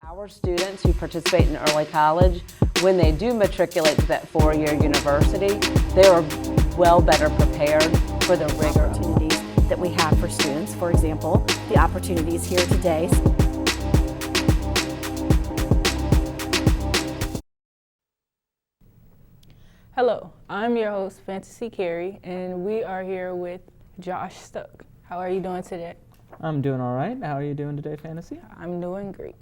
Our students who participate in early college, when they do matriculate to that four-year university, they are well better prepared for the rigor. Opportunities that we have for students, for example, the opportunities here today. Hello, I'm your host, Fantasy Carey, and we are here with Josh Stuck. How are you doing today? I'm doing all right. How are you doing today, Fantasy? I'm doing great.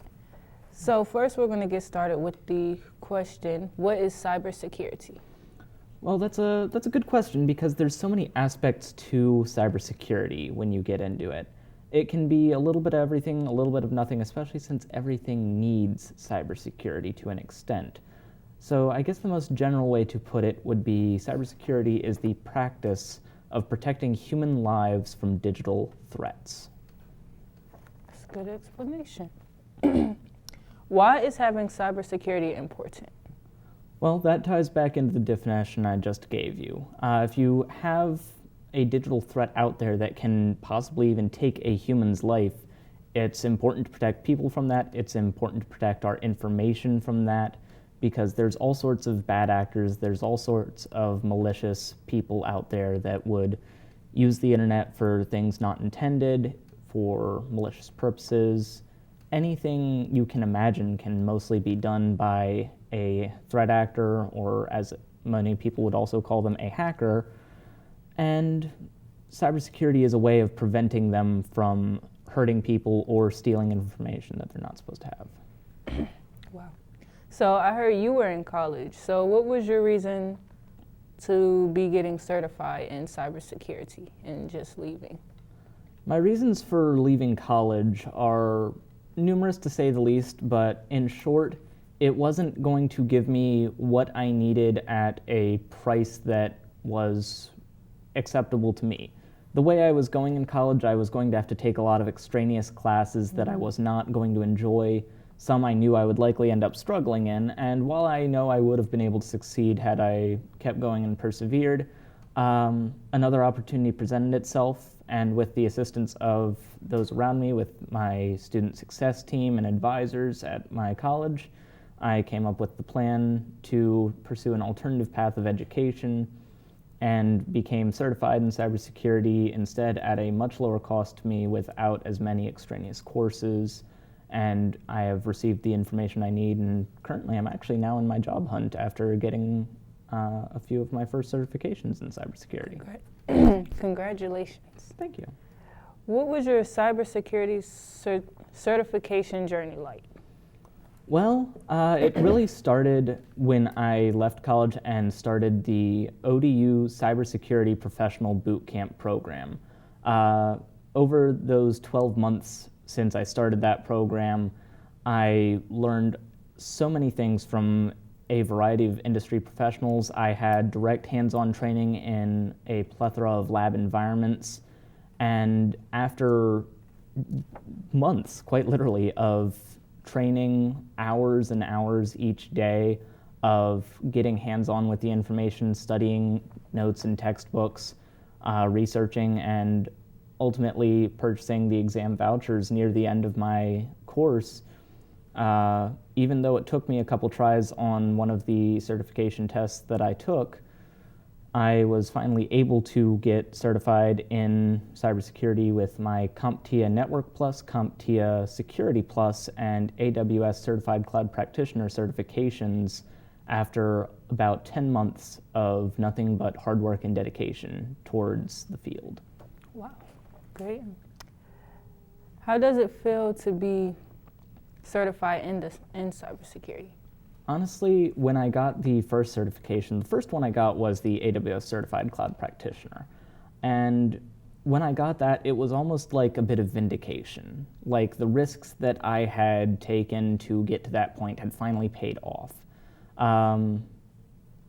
So first we're going to get started with the question, what is cybersecurity? Well, that's a good question because there's so many aspects to cybersecurity when you get into it. It can be a little bit of everything, a little bit of nothing, especially since everything needs cybersecurity to an extent. So I guess the most general way to put it would be cybersecurity is the practice of protecting human lives from digital threats. That's a good explanation. Why is having cybersecurity important? Well, that ties back into the definition I just gave you. If you have a digital threat out there that can possibly even take a human's life, it's important to protect people from that. It's important to protect our information from that because there's all sorts of bad actors. There's all sorts of malicious people out there that would use the internet for things not intended, for malicious purposes. Anything you can imagine can mostly be done by a threat actor, or as many people would also call them, a hacker. And cybersecurity is a way of preventing them from hurting people or stealing information that they're not supposed to have. Wow. So I heard you were in college. So what was your reason to be getting certified in cybersecurity and just leaving? My reasons for leaving college are numerous to say the least, but in short, it wasn't going to give me what I needed at a price that was acceptable to me. The way I was going in college, I was going to have to take a lot of extraneous classes that I was not going to enjoy. Some I knew I would likely end up struggling in, and while I know I would have been able to succeed had I kept going and persevered, another opportunity presented itself, and with the assistance of those around me, with my student success team and advisors at my college, I came up with the plan to pursue an alternative path of education and became certified in cybersecurity instead at a much lower cost to me without as many extraneous courses. And I have received the information I need, and currently I'm actually now in my job hunt after getting a few of my first certifications in cybersecurity. Congratulations. Thank you. What was your cybersecurity certification journey like? Well, it really started when I left college and started the ODU Cybersecurity Professional Bootcamp program. Over those 12 months since I started that program, I learned so many things from a variety of industry professionals. I had direct hands-on training in a plethora of lab environments, and after months, quite literally, of training, hours and hours each day of getting hands-on with the information, studying notes and textbooks, researching, and ultimately purchasing the exam vouchers near the end of my course, even though it took me a couple tries on one of the certification tests that I took, I was finally able to get certified in cybersecurity with my CompTIA Network Plus, CompTIA Security Plus, and AWS Certified Cloud Practitioner certifications after about 10 months of nothing but hard work and dedication towards the field. Wow, great. How does it feel to be certified in cybersecurity? Honestly, when I got the first certification, the first one I got was the AWS Certified Cloud Practitioner. And when I got that, it was almost like a bit of vindication. Like the risks that I had taken to get to that point had finally paid off.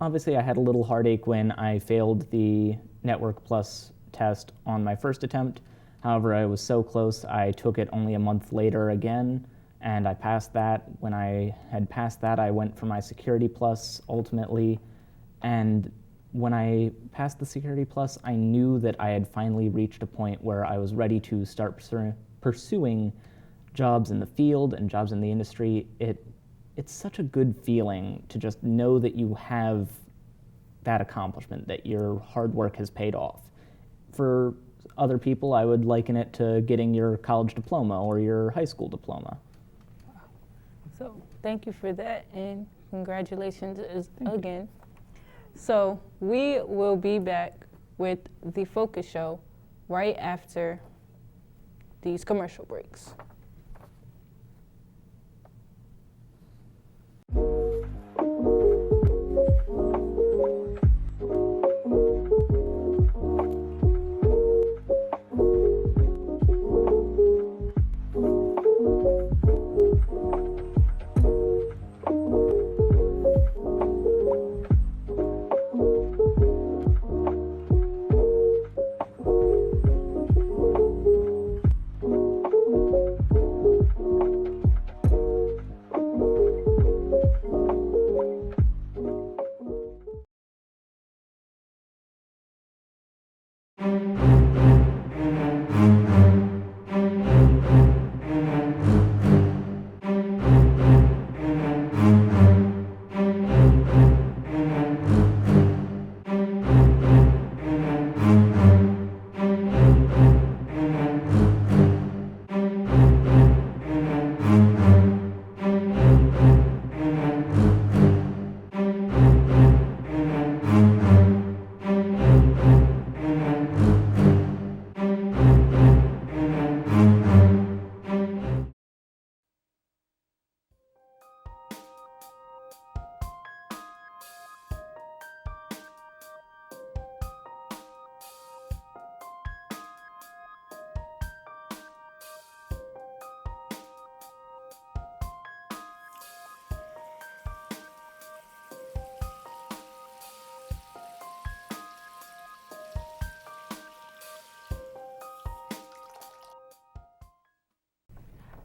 Obviously, I had a little heartache when I failed the Network Plus test on my first attempt. However, I was so close, I took it only a month later again, and I passed that. When I had passed that, I went for my Security Plus ultimately, and when I passed the Security Plus, I knew that I had finally reached a point where I was ready to start pursuing jobs in the field and jobs in the industry, it's such a good feeling to just know that you have that accomplishment, that your hard work has paid off. For other people, I would liken it to getting your college diploma or your high school diploma. So thank you for that, and congratulations again. So we will be back with the Focus Show right after these commercial breaks.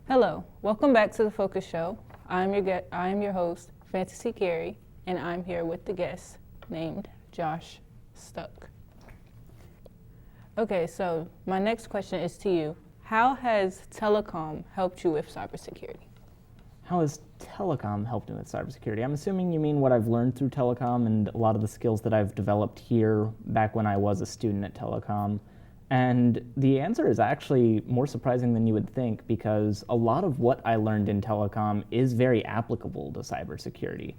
Hello, welcome back to the Focus Show. I'm your host, Fantasy Carey, and I'm here with the guest named Josh Stuck. Okay, so my next question is to you. How has telecom helped you with cybersecurity? How has telecom helped me with cybersecurity? I'm assuming you mean what I've learned through telecom and a lot of the skills that I've developed here back when I was a student at telecom. And the answer is actually more surprising than you would think, because a lot of what I learned in telecom is very applicable to cybersecurity.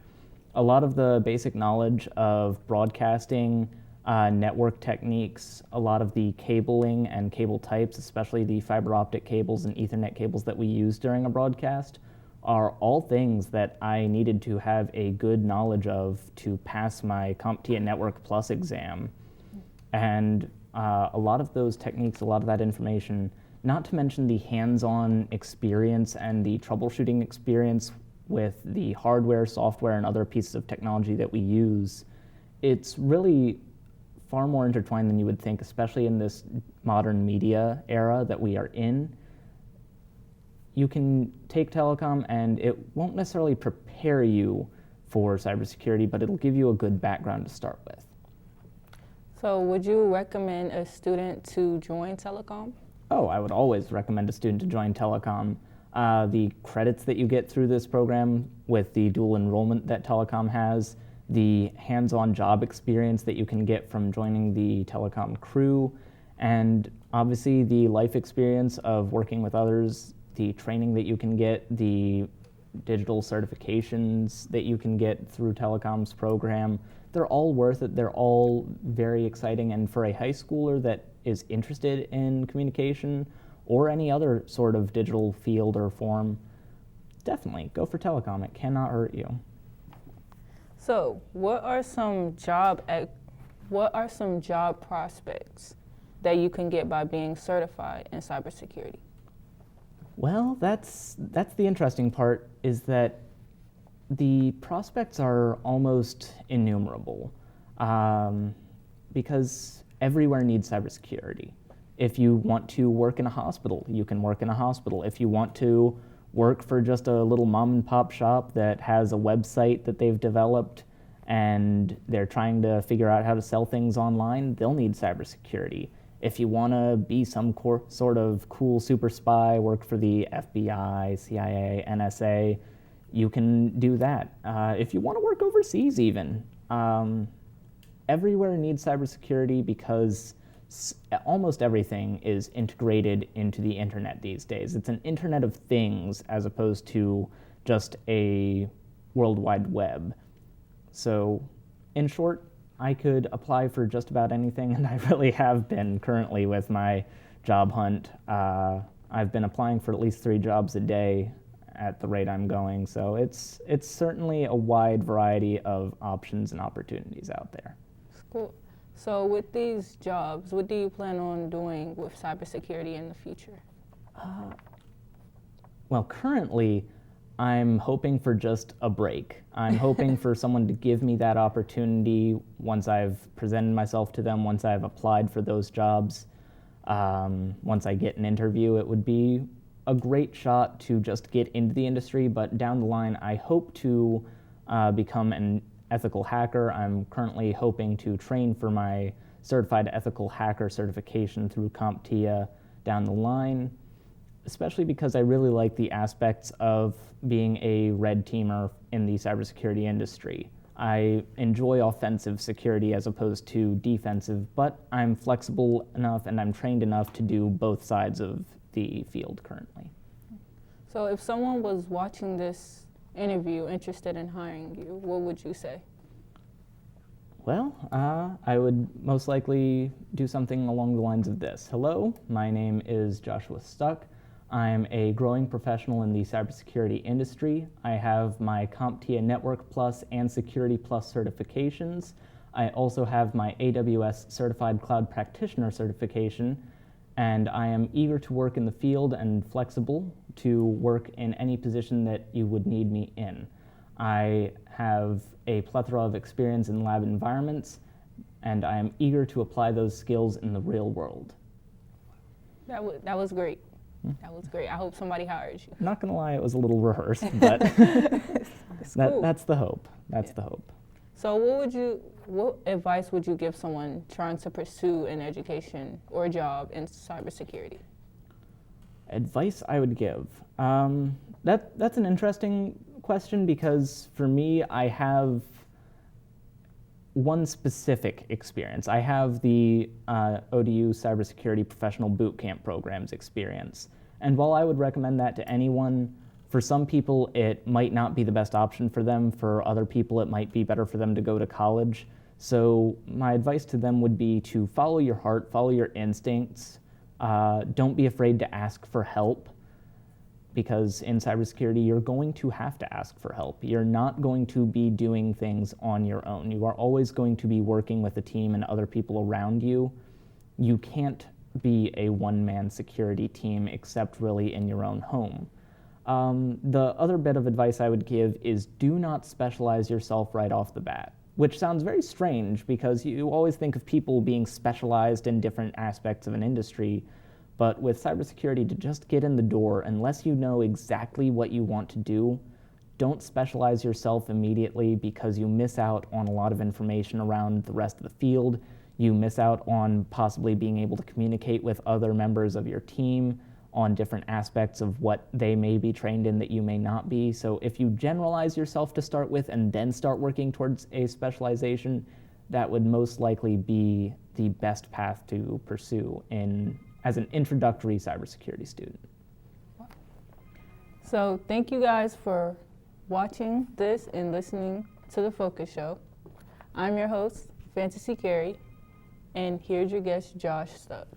A lot of the basic knowledge of broadcasting, network techniques, a lot of the cabling and cable types, especially the fiber optic cables and Ethernet cables that we use during a broadcast, are all things that I needed to have a good knowledge of to pass my CompTIA Network Plus exam. And a lot of those techniques, a lot of that information, not to mention the hands-on experience and the troubleshooting experience with the hardware, software, and other pieces of technology that we use, it's really far more intertwined than you would think, especially in this modern media era that we are in. You can take telecom and it won't necessarily prepare you for cybersecurity, but it'll give you a good background to start with. So would you recommend a student to join telecom? Oh, I would always recommend a student to join telecom. The credits that you get through this program with the dual enrollment that telecom has, the hands-on job experience that you can get from joining the telecom crew, and obviously the life experience of working with others, the training that you can get, the digital certifications that you can get through telecom's program. They're all worth it. They're all very exciting. And for a high schooler that is interested in communication or any other sort of digital field or form, definitely go for telecom. It cannot hurt you. So what are some job prospects that you can get by being certified in cybersecurity? Well, that's the interesting part, is that the prospects are almost innumerable, because everywhere needs cybersecurity. If you want to work in a hospital, you can work in a hospital. If you want to work for just a little mom and pop shop that has a website that they've developed and they're trying to figure out how to sell things online, they'll need cybersecurity. If you want to be some sort of cool super spy, work for the FBI, CIA, NSA, you can do that. If you want to work overseas even, everywhere needs cybersecurity because almost everything is integrated into the internet these days. It's an internet of things as opposed to just a World Wide Web. So, in short, I could apply for just about anything, and I really have been currently with my job hunt. I've been applying for at least 3 jobs a day at the rate I'm going, so it's certainly a wide variety of options and opportunities out there. Cool. So with these jobs, what do you plan on doing with cybersecurity in the future? Well, currently, I'm hoping for just a break. I'm hoping for someone to give me that opportunity once I've presented myself to them, once I've applied for those jobs. Once I get an interview, it would be a great shot to just get into the industry, but down the line, I hope to become an ethical hacker. I'm currently hoping to train for my certified ethical hacker certification through CompTIA down the line, especially because I really like the aspects of being a red teamer in the cybersecurity industry. I enjoy offensive security as opposed to defensive, but I'm flexible enough and I'm trained enough to do both sides of the field currently. So if someone was watching this interview interested in hiring you, what would you say? Well, I would most likely do something along the lines of this. Hello, my name is Joshua Stuck. I'm a growing professional in the cybersecurity industry. I have my CompTIA Network Plus and Security Plus certifications. I also have my AWS Certified Cloud Practitioner certification, and I am eager to work in the field and flexible to work in any position that you would need me in. I have a plethora of experience in lab environments, and I am eager to apply those skills in the real world. That was great. That was great. I hope somebody hires you. I'm not gonna lie, it was a little rehearsed, but Cool. that's the hope. That's the hope. So what advice would you give someone trying to pursue an education or a job in cybersecurity? Advice I would give. That's an interesting question because for me, I have one specific experience. I have the ODU Cybersecurity Professional Bootcamp Programs experience. And while I would recommend that to anyone, for some people it might not be the best option for them. For other people, it might be better for them to go to college. So my advice to them would be to follow your heart, follow your instincts. Don't be afraid to ask for help, because in cybersecurity, you're going to have to ask for help. You're not going to be doing things on your own. You are always going to be working with a team and other people around you. You can't be a one-man security team except really in your own home. The other bit of advice I would give is do not specialize yourself right off the bat, which sounds very strange because you always think of people being specialized in different aspects of an industry. But with cybersecurity, to just get in the door, unless you know exactly what you want to do, don't specialize yourself immediately because you miss out on a lot of information around the rest of the field. You miss out on possibly being able to communicate with other members of your team on different aspects of what they may be trained in that you may not be. So if you generalize yourself to start with and then start working towards a specialization, that would most likely be the best path to pursue as an introductory cybersecurity student. So thank you guys for watching this and listening to the Focus Show. I'm your host, Fantasy Carey, and here's your guest, Josh Stuck.